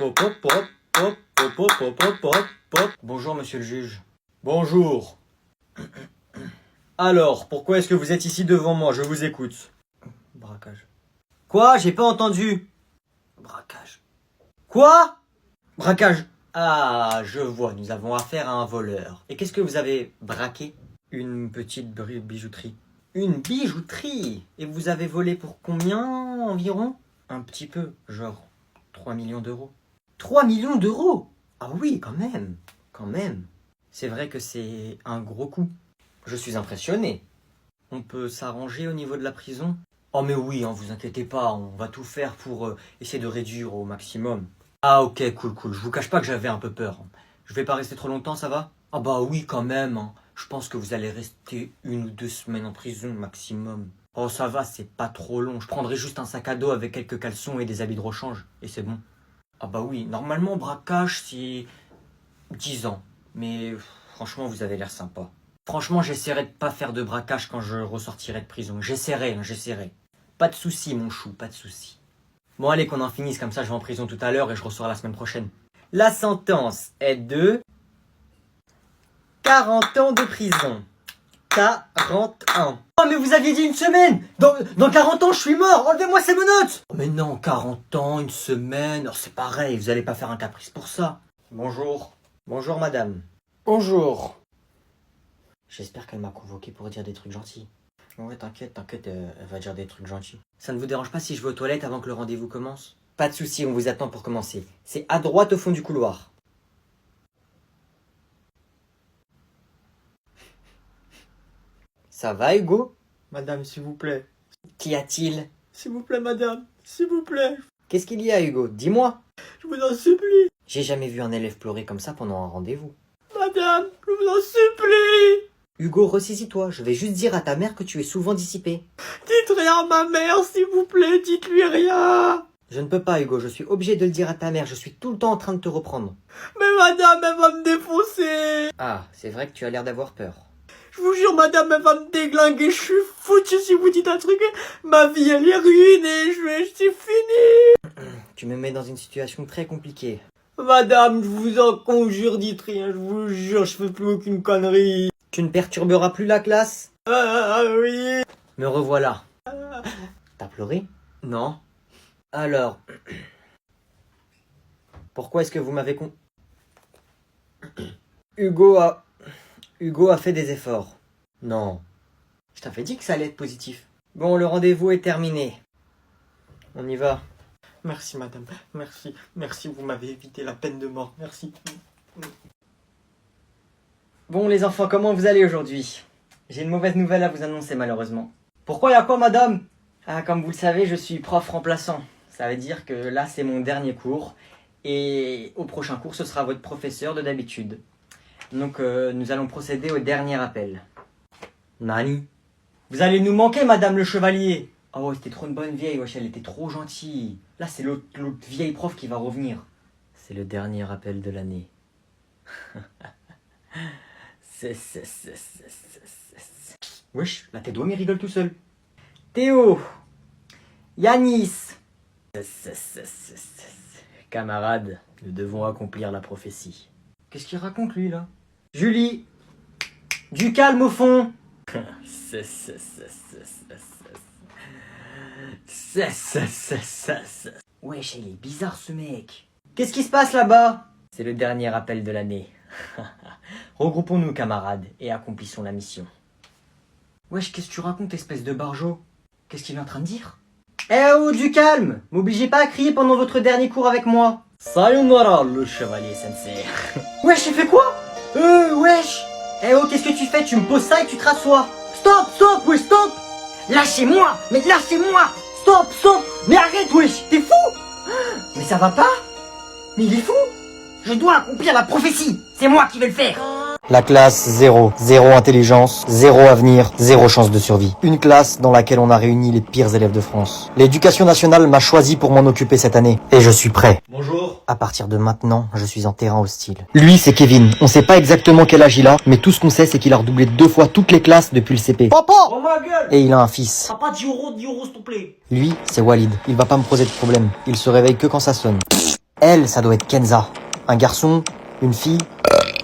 Hop, hop, hop, hop, hop, hop, hop, hop, hop, hop. Bonjour, monsieur le juge. Bonjour. Alors, pourquoi est-ce que vous êtes ici devant moi? Je vous écoute. Braquage. Quoi? J'ai pas entendu. Braquage. Quoi? Braquage. Ah, je vois, nous avons affaire à un voleur. Et qu'est-ce que vous avez braqué? Une petite bijouterie. Une bijouterie? Et vous avez volé pour combien environ? Un petit peu, genre 3 millions d'euros. 3 millions d'euros? Ah oui, quand même. Quand même. C'est vrai que c'est un gros coup. Je suis impressionné. On peut s'arranger au niveau de la prison? Oh mais oui, hein, vous inquiétez pas, on va tout faire pour essayer de réduire au maximum. Ah ok, cool, cool. Je vous cache pas que j'avais un peu peur. Je vais pas rester trop longtemps, ça va? Ah bah oui, quand même. Hein. Je pense que vous allez rester 1 ou 2 semaines en prison maximum. Oh ça va, c'est pas trop long. Je prendrai juste un sac à dos avec quelques caleçons et des habits de rechange. Et c'est bon. Ah bah oui, normalement braquage c'est 10 ans. Mais franchement, vous avez l'air sympa. Franchement, j'essaierai de pas faire de braquage quand je ressortirai de prison. J'essaierai, hein, j'essaierai. Pas de soucis, mon chou, pas de soucis. Bon, allez, qu'on en finisse, comme ça je vais en prison tout à l'heure et je ressors la semaine prochaine. La sentence est de 40 ans de prison. 41. Oh, mais vous aviez dit 1 semaine. Dans 40 ans, je suis mort. Enlevez-moi ces menottes. Oh, mais non, 40 ans, 1 semaine. Oh, c'est pareil, vous allez pas faire un caprice pour ça. Bonjour. Bonjour, madame. Bonjour. J'espère qu'elle m'a convoqué pour dire des trucs gentils. Ouais, t'inquiète, elle va dire des trucs gentils. Ça ne vous dérange pas si je vais aux toilettes avant que le rendez-vous commence? Pas de souci, on vous attend pour commencer. C'est à droite au fond du couloir. Ça va, Hugo? Madame, s'il vous plaît. Qu'y a-t-il? S'il vous plaît, madame. S'il vous plaît. Qu'est-ce qu'il y a, Hugo? Dis-moi. Je vous en supplie. J'ai jamais vu un élève pleurer comme ça pendant un rendez-vous. Madame, je vous en supplie. Hugo, ressaisis-toi. Je vais juste dire à ta mère que tu es souvent dissipé. Dites rien à ma mère, s'il vous plaît. Dites-lui rien. Je ne peux pas, Hugo. Je suis obligé de le dire à ta mère. Je suis tout le temps en train de te reprendre. Mais madame, elle va me défoncer. Ah, c'est vrai que tu as l'air d'avoir peur. Je vous jure, madame, elle va me déglinguer. Je suis foutu si vous dites un truc. Ma vie, elle est ruinée. C'est fini. Tu me mets dans une situation très compliquée. Madame, je vous en conjure, dites rien. Je vous jure, je fais plus aucune connerie. Tu ne perturberas plus la classe? Ah oui. Me revoilà. T'as pleuré? Non. Alors, pourquoi est-ce que vous m'avez Hugo a fait des efforts. Non. Je t'avais dit que ça allait être positif. Bon, le rendez-vous est terminé. On y va. Merci, madame. Merci. Merci, vous m'avez évité la peine de mort. Merci. Bon, les enfants, comment vous allez aujourd'hui? J'ai une mauvaise nouvelle à vous annoncer, malheureusement. Pourquoi, y a quoi, madame? Ah, comme vous le savez, je suis prof remplaçant. Ça veut dire que là, c'est mon dernier cours. Et au prochain cours, ce sera votre professeur de d'habitude. Donc, nous allons procéder au dernier appel. Nani? Vous allez nous manquer, madame le chevalier. Oh, c'était trop une bonne vieille, wesh, elle était trop gentille. Là, c'est l'autre vieille prof qui va revenir. C'est le dernier appel de l'année. Wesh, la tête d'homme, il rigole tout seul. Théo, Yanis, camarades, nous devons accomplir la prophétie. Qu'est-ce qu'il raconte, lui, là? Julie, du calme au fond. Wesh, il est bizarre ce mec. Qu'est-ce qui se passe là-bas? C'est le dernier appel de l'année. Regroupons-nous, camarades, et accomplissons la mission. Wesh, qu'est-ce que tu racontes, espèce de barjot? Qu'est-ce qu'il est en train de dire? Eh oh, du calme! M'obligez pas à crier pendant votre dernier cours avec moi. Sayonara, le chevalier sensei. Wesh, j'ai fait quoi? Wesh! Eh oh, qu'est-ce que tu fais? Tu me poses ça et tu te rassois. Stop, wesh, stop! Lâchez-moi! Mais lâchez-moi! Stop! Mais arrête, wesh! T'es fou? Mais ça va pas? Mais il est fou! Je dois accomplir la prophétie! C'est moi qui vais le faire! La classe 0. 0 intelligence, 0 avenir, 0 chance de survie. Une classe dans laquelle on a réuni les pires élèves de France. L'éducation nationale m'a choisi pour m'en occuper cette année. Et je suis prêt. Bonjour. À partir de maintenant, je suis en terrain hostile. Lui, c'est Kevin. On sait pas exactement quel âge il a, mais tout ce qu'on sait, c'est qu'il a redoublé 2 fois toutes les classes depuis le CP. Papa! Oh ma gueule! Et il a un fils. Papa, 10 euros, s'il te plaît. Lui, c'est Walid. Il va pas me poser de problème. Il se réveille que quand ça sonne. Elle, ça doit être Kenza. Un garçon, une fille,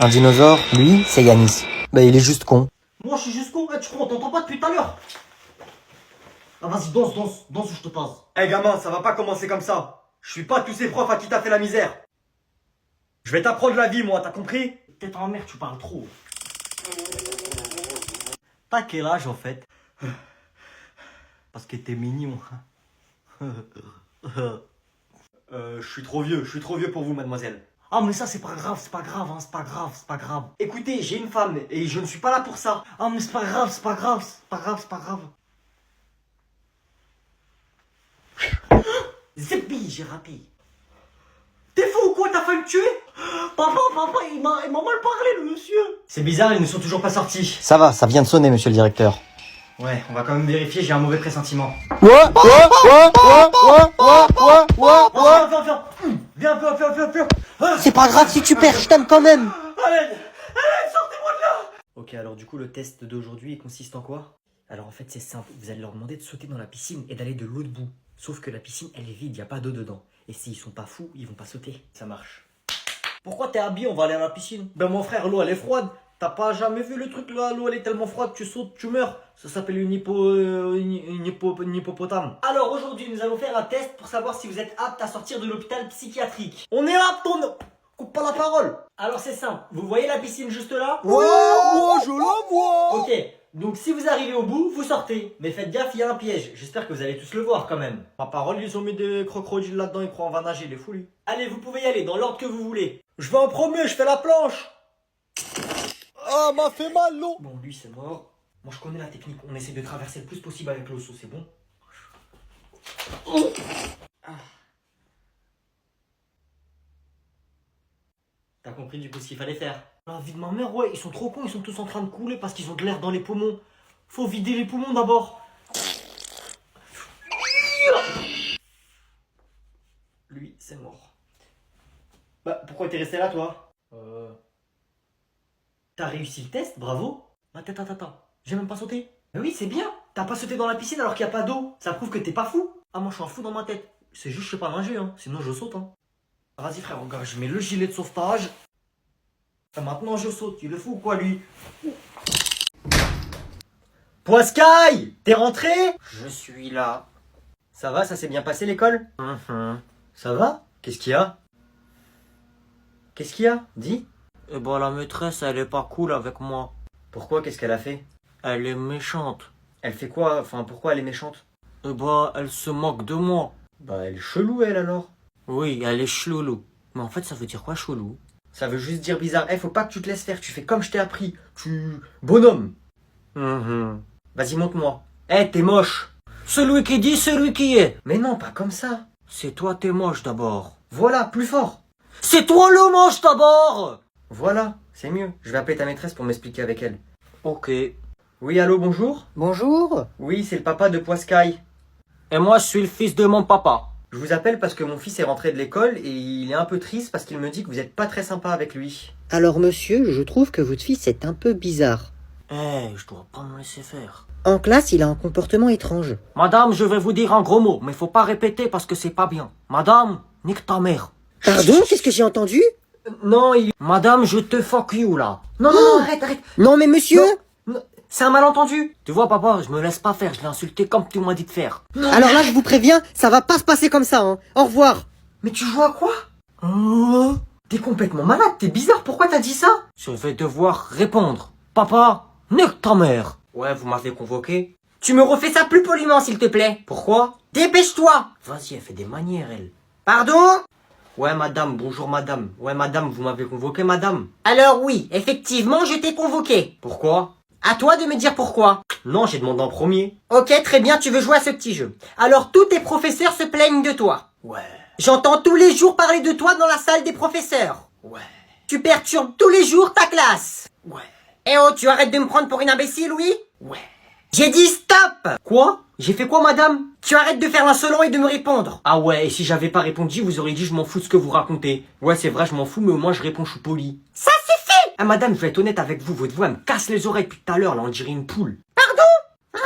un dinosaure. Lui, c'est Yanis. Bah, il est juste con. Moi, je suis juste con. Tu crois, on t'entend pas depuis tout à l'heure? Ah, vas-y, danse ou je te passe. Eh gamin, ça va pas commencer comme ça. Je suis pas tous ces profs à qui t'as fait la misère. Je vais t'apprendre la vie, moi, t'as compris? T'es en merde, tu parles trop. T'as quel âge, en fait? Parce que t'es mignon. Je suis trop vieux pour vous, mademoiselle. Ah, mais ça, c'est pas grave, hein, c'est pas grave. Écoutez, j'ai une femme et je ne suis pas là pour ça. Ah, mais c'est pas grave. Zépi, j'ai raté. T'es fou ou quoi? T'as failli me tuer? Papa, il m'a mal parlé, le monsieur. C'est bizarre, ils ne sont toujours pas sortis. Ça va, ça vient de sonner, monsieur le directeur. Ouais, on va quand même vérifier, j'ai un mauvais pressentiment. Viens. C'est pas grave si tu perds, je t'aime quand même. Allez, sortez-moi de là. Ok, alors du coup, le test d'aujourd'hui consiste en quoi? Alors en fait, c'est simple, vous allez leur demander de sauter dans la piscine et d'aller de l'autre bout. Sauf que la piscine, elle est vide, y a pas d'eau dedans. Et s'ils sont pas fous, ils vont pas sauter. Ça marche. Pourquoi t'es habillé? On va aller à la piscine. Ben mon frère, l'eau elle est froide. T'as pas jamais vu le truc là? L'eau elle est tellement froide, tu sautes, tu meurs. Ça s'appelle une hippopotame. Alors aujourd'hui, nous allons faire un test pour savoir si vous êtes apte à sortir de l'hôpital psychiatrique. On est apte, on... Coupe pas la parole. Alors c'est simple, vous voyez la piscine juste là? Ouais, moi je la vois. Ok, donc si vous arrivez au bout, vous sortez. Mais faites gaffe, il y a un piège. J'espère que vous allez tous le voir quand même. Ma parole, ils ont mis des crocodiles là-dedans, ils croient on va nager, les fous lui. Allez, vous pouvez y aller, dans l'ordre que vous voulez. Je vais en premier, je fais la planche. Ah, m'a fait mal l'eau. Bon, lui c'est mort. Moi je connais la technique, on essaie de traverser le plus possible avec l'osso, c'est bon? Ah. T'as compris du coup ce qu'il fallait faire? La vie de ma mère, ouais, ils sont trop cons, ils sont tous en train de couler parce qu'ils ont de l'air dans les poumons. Faut vider les poumons d'abord. Lui, c'est mort. Bah, pourquoi t'es resté là, toi? T'as réussi le test, bravo. Attends, j'ai même pas sauté. Mais oui, c'est bien. T'as pas sauté dans la piscine alors qu'il n'y a pas d'eau. Ça prouve que t'es pas fou. Ah, moi je suis un fou dans ma tête. C'est juste, je sais pas nager, hein. Sinon je saute, hein. Vas-y, frère, regarde, je mets le gilet de sauvetage. Et maintenant je saute. Il est fou ou quoi, lui? Poiscaille, t'es rentré? Je suis là. Ça va, ça s'est bien passé l'école? Ça va? Qu'est-ce qu'il y a? Qu'est-ce qu'il y a? Dis. Eh ben la maîtresse, elle est pas cool avec moi. Pourquoi? Qu'est-ce qu'elle a fait? Elle est méchante. Elle fait quoi? Enfin, pourquoi elle est méchante? Eh ben, elle se moque de moi. Bah, elle est chelou, elle, alors. Oui, elle est chelou. Mais en fait, ça veut dire quoi, chelou? Ça veut juste dire bizarre. Faut pas que tu te laisses faire. Tu fais comme je t'ai appris. Bonhomme. Vas-y, montre-moi. T'es moche. Celui qui dit, celui qui est. Mais non, pas comme ça. C'est toi, t'es moche d'abord. Voilà, plus fort. C'est toi le moche d'abord. Voilà, c'est mieux. Je vais appeler ta maîtresse pour m'expliquer avec elle. Ok. Oui, allô, bonjour? Bonjour. Oui, c'est le papa de Poiscaille. Et moi, je suis le fils de mon papa. Je vous appelle parce que mon fils est rentré de l'école et il est un peu triste parce qu'il me dit que vous n'êtes pas très sympa avec lui. Alors monsieur, je trouve que votre fils est un peu bizarre. Je dois pas me laisser faire. En classe, il a un comportement étrange. Madame, je vais vous dire un gros mot, mais faut pas répéter parce que c'est pas bien. Madame, nique ta mère. Pardon, qu'est-ce que j'ai entendu? Non, Madame, je te fuck you là. Non, arrête. Non mais monsieur. Non, c'est un malentendu. Tu vois, papa, je me laisse pas faire, je l'ai insulté comme tu m'as dit de faire. Non, alors là, je vous préviens, ça va pas se passer comme ça, hein. Au revoir. Mais tu joues à quoi? T'es complètement malade, t'es bizarre, pourquoi t'as dit ça? Je vais devoir répondre. Papa, nique ta mère. Ouais, vous m'avez convoqué. Tu me refais ça plus poliment, s'il te plaît. Pourquoi? Dépêche-toi. Vas-y, elle fait des manières, elle. Pardon? Ouais, madame, bonjour, madame. Ouais, madame, vous m'avez convoqué, madame. Alors oui, effectivement, je t'ai convoqué. Pourquoi? À toi de me dire pourquoi. Non, j'ai demandé en premier. Ok, très bien, tu veux jouer à ce petit jeu. Alors tous tes professeurs se plaignent de toi. Ouais. J'entends tous les jours parler de toi dans la salle des professeurs. Ouais. Tu perturbes tous les jours ta classe. Ouais. Eh oh, tu arrêtes de me prendre pour une imbécile, oui? Ouais. J'ai dit stop! Quoi? J'ai fait quoi, madame? Tu arrêtes de faire l'insolent et de me répondre. Ah ouais, et si j'avais pas répondu, vous auriez dit je m'en fous de ce que vous racontez. Ouais, c'est vrai, je m'en fous, mais au moins je réponds, je suis poli. Ça suffit! Ah madame, je vais être honnête avec vous, votre voix elle me casse les oreilles depuis tout à l'heure, là, on dirait une poule. Pardon? Tu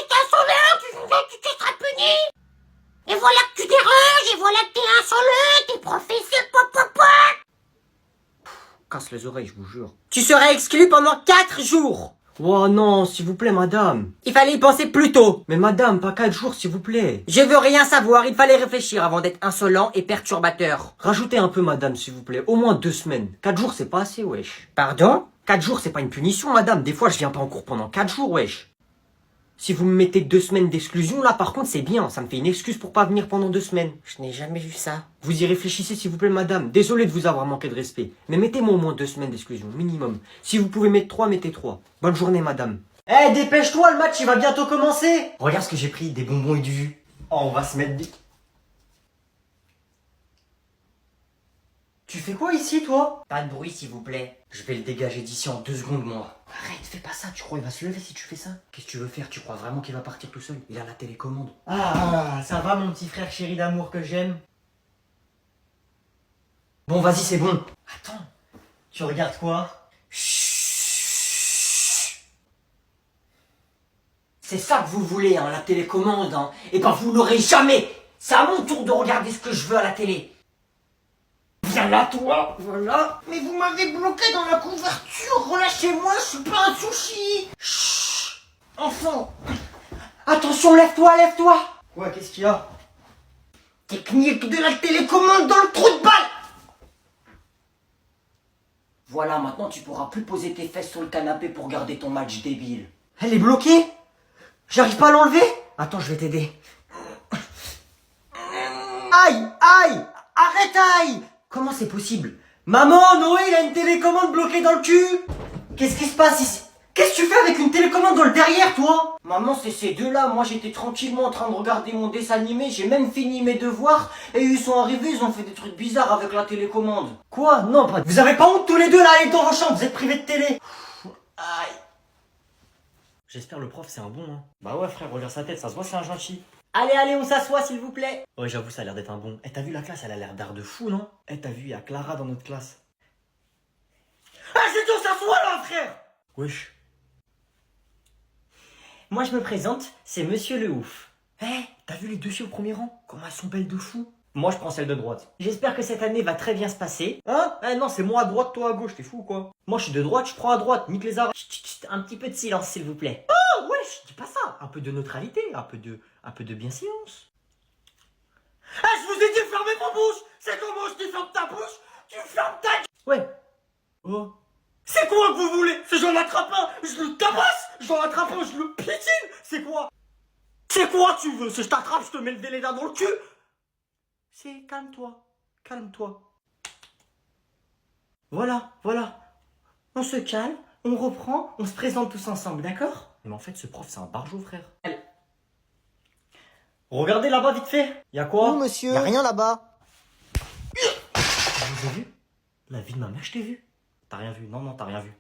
t'as sauvé, tu seras puni. Et voilà que tu déranges, et voilà que t'es insolent, t'es professeur, papa. Casse les oreilles, je vous jure. Tu seras exclu pendant 4 jours. Oh non, s'il vous plaît, madame. Il fallait y penser plus tôt. Mais madame, pas 4 jours, s'il vous plaît. Je veux rien savoir, il fallait réfléchir avant d'être insolent et perturbateur. Rajoutez un peu, madame, s'il vous plaît. Au moins 2 semaines. 4 jours, c'est pas assez, wesh. Pardon? 4 jours, c'est pas une punition, madame. Des fois, je viens pas en cours pendant 4 jours, wesh. Si vous me mettez 2 semaines d'exclusion, là, par contre, c'est bien. Ça me fait une excuse pour pas venir pendant 2 semaines. Je n'ai jamais vu ça. Vous y réfléchissez, s'il vous plaît, madame. Désolé de vous avoir manqué de respect. Mais mettez-moi au moins 2 semaines d'exclusion, minimum. Si vous pouvez mettre 3, mettez 3. Bonne journée, madame. Eh, dépêche-toi, le match, il va bientôt commencer. Regarde ce que j'ai pris, des bonbons et du jus. Oh, on va se mettre vite. Tu fais quoi ici, toi? Pas de bruit, s'il vous plaît. Je vais le dégager d'ici en 2 secondes, moi. Arrête, fais pas ça, tu crois il va se lever si tu fais ça? Qu'est-ce que tu veux faire? Tu crois vraiment qu'il va partir tout seul? Il a la télécommande. Ah, ça va, mon petit frère chéri d'amour que j'aime. Bon, vas-y, c'est bon. Attends, tu regardes quoi? Chut. C'est ça que vous voulez, hein, la télécommande, hein. Et ben, vous l'aurez jamais. C'est à mon tour de regarder ce que je veux à la télé. Viens là, toi. Voilà. Mais vous m'avez bloqué dans la couverture, relâchez-moi, je suis pas un sushi. Chut. Enfant. Attention, lève-toi, lève-toi. Quoi, qu'est-ce qu'il y a? Technique de la télécommande dans le trou de balle. Voilà, maintenant tu pourras plus poser tes fesses sur le canapé pour garder ton match débile. Elle est bloquée? J'arrive pas à l'enlever? Attends, je vais t'aider. Aïe, aïe, arrête, aïe. Comment c'est possible? Maman, Noé, il a une télécommande bloquée dans le cul. Qu'est-ce qui se passe ici? Qu'est-ce que tu fais avec une télécommande dans le derrière, toi? Maman, c'est ces deux-là. Moi, j'étais tranquillement en train de regarder mon dessin animé. J'ai même fini mes devoirs. Et ils sont arrivés, ils ont fait des trucs bizarres avec la télécommande. Quoi? Non, pas... Vous avez pas honte tous les deux là, allez dans vos chambres, vous êtes privés de télé. Aïe. J'espère le prof c'est un bon, hein. Bah ouais frère, regarde sa tête, ça se voit c'est un gentil. Allez, allez, on s'assoit, s'il vous plaît. Ouais, j'avoue, ça a l'air d'être un bon. Eh, t'as vu la classe, elle a l'air d'art de fou, non? Eh, t'as vu, il y a Clara dans notre classe. Ah, je dis on s'assoit là, frère. Wesh. Moi, je me présente, c'est Monsieur le Ouf. Eh, t'as vu les deux filles au premier rang? Comment elles sont belles de fou. Moi, je prends celle de droite. J'espère que cette année va très bien se passer. Hein? Eh non, c'est moi à droite, toi à gauche, t'es fou quoi? Moi, je suis de droite, je prends à droite, nique les arabes. Chut, chut, chut, un petit peu de silence, s'il vous plaît. Oh, wesh, dis pas ça. Un peu de neutralité, un peu de bienséance. Ah, je vous ai dit fermez vos bouches. C'est comment je dis ferme ta bouche. Tu fermes ta gueule. Ouais. Oh. C'est quoi que vous voulez? C'est j'en attrape un, je le tabasse. J'en attrape un, je le piétine. C'est quoi? C'est quoi tu veux? Si je t'attrape, je te mets le déléda dans le cul. C'est calme-toi, calme-toi. Voilà, voilà. On se calme, on reprend, on se présente tous ensemble, d'accord? Mais en fait, ce prof, c'est un barjot, frère. Allez. Regardez là-bas, vite fait. Y'a quoi? Oui, monsieur. Y'a rien là-bas. Vous avez vu? La vie de ma mère, je t'ai vu. T'as rien vu? Non, non, t'as rien vu.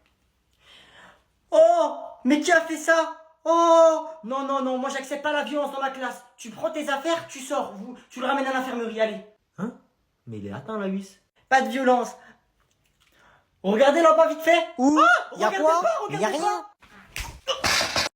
Oh! Mais qui a fait ça? Oh! Non, non, non, moi j'accepte pas la violence dans ma classe. Tu prends tes affaires, tu sors, tu le ramènes à l'infirmerie, allez. Hein? Mais il est atteint, la huisse. Pas de violence. Regardez là-bas vite fait. Où? Ah, Y'a regardez quoi? pas, Y'a regardez rien.